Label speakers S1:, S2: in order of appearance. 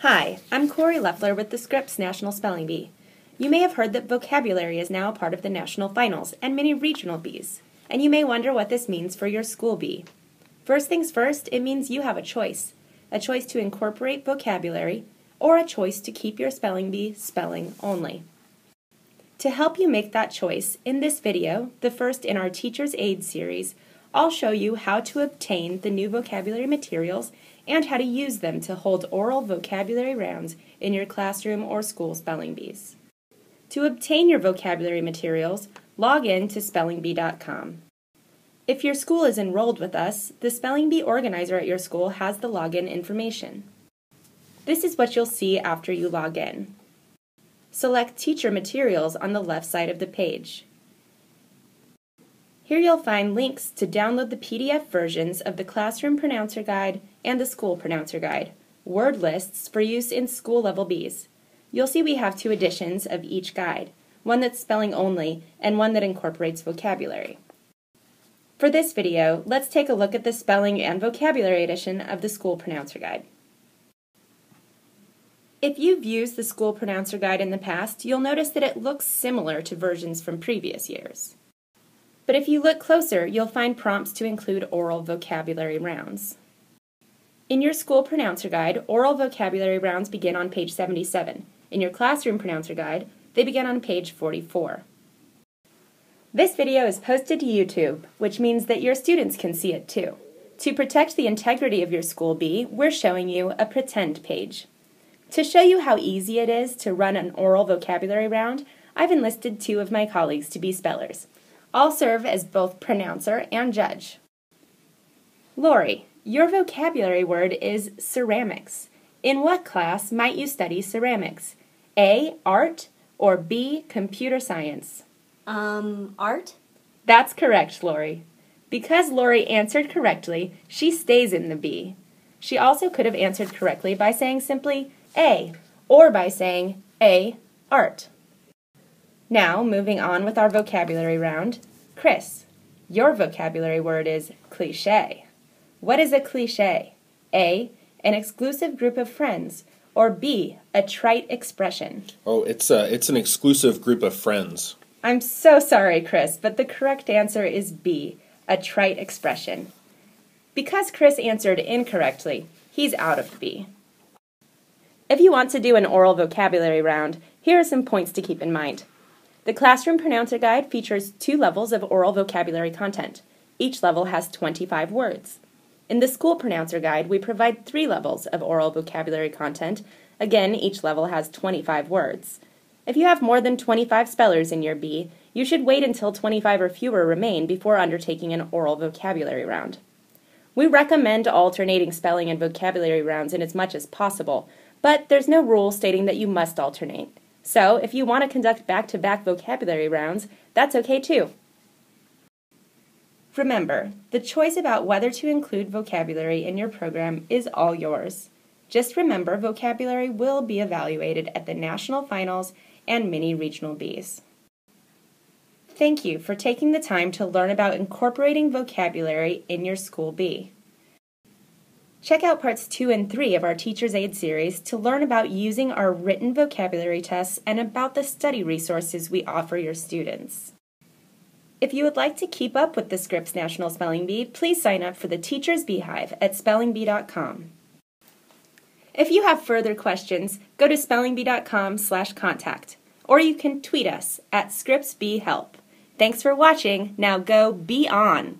S1: Hi, I'm Corey Leffler with the Scripps National Spelling Bee. You may have heard that vocabulary is now a part of the national finals and many regional bees, and you may wonder what this means for your school bee. First things first, it means you have a choice to incorporate vocabulary or a choice to keep your spelling bee spelling only. To help you make that choice, in this video, the first in our Teacher's Aid series, I'll show you how to obtain the new vocabulary materials and how to use them to hold oral vocabulary rounds in your classroom or school spelling bees. To obtain your vocabulary materials, log in to spellingbee.com. If your school is enrolled with us, the Spelling Bee organizer at your school has the login information. This is what you'll see after you log in. Select Teacher Materials on the left side of the page. Here you'll find links to download the PDF versions of the Classroom Pronouncer Guide and the School Pronouncer Guide, word lists for use in school-level bees. You'll see we have 2 editions of each guide, one that's spelling only and one that incorporates vocabulary. For this video, let's take a look at the spelling and vocabulary edition of the School Pronouncer Guide. If you've used the School Pronouncer Guide in the past, you'll notice that it looks similar to versions from previous years. But if you look closer, you'll find prompts to include oral vocabulary rounds. In your School Pronouncer Guide, oral vocabulary rounds begin on page 77. In your Classroom Pronouncer Guide, they begin on page 44. This video is posted to YouTube, which means that your students can see it too. To protect the integrity of your school bee, we're showing you a pretend page. To show you how easy it is to run an oral vocabulary round, I've enlisted 2 of my colleagues to be spellers. I'll serve as both pronouncer and judge. Lori, your vocabulary word is ceramics. In what class might you study ceramics? A, art, or B, computer science?
S2: Art?
S1: That's correct, Lori. Because Lori answered correctly, she stays in the B. She also could have answered correctly by saying simply A, or by saying A, art. Now, moving on with our vocabulary round, Chris, your vocabulary word is cliché. What is a cliché? A, an exclusive group of friends, or B, a trite expression?
S3: Oh, it's an exclusive group of friends.
S1: I'm so sorry, Chris, but the correct answer is B, a trite expression. Because Chris answered incorrectly, he's out of B. If you want to do an oral vocabulary round, here are some points to keep in mind. The Classroom Pronouncer Guide features 2 levels of oral vocabulary content. Each level has 25 words. In the School Pronouncer Guide, we provide 3 levels of oral vocabulary content. Again, each level has 25 words. If you have more than 25 spellers in your bee, you should wait until 25 or fewer remain before undertaking an oral vocabulary round. We recommend alternating spelling and vocabulary rounds in as much as possible, but there's no rule stating that you must alternate. So, if you want to conduct back-to-back vocabulary rounds, that's okay too. Remember, the choice about whether to include vocabulary in your program is all yours. Just remember, vocabulary will be evaluated at the national finals and mini regional bees. Thank you for taking the time to learn about incorporating vocabulary in your school bee. Check out parts 2 and 3 of our Teacher's Aid series to learn about using our written vocabulary tests and about the study resources we offer your students. If you would like to keep up with the Scripps National Spelling Bee, please sign up for the Teacher's Beehive at spellingbee.com. If you have further questions, go to spellingbee.com/contact, or you can tweet us at ScrippsBeeHelp. Thanks for watching. Now go be on!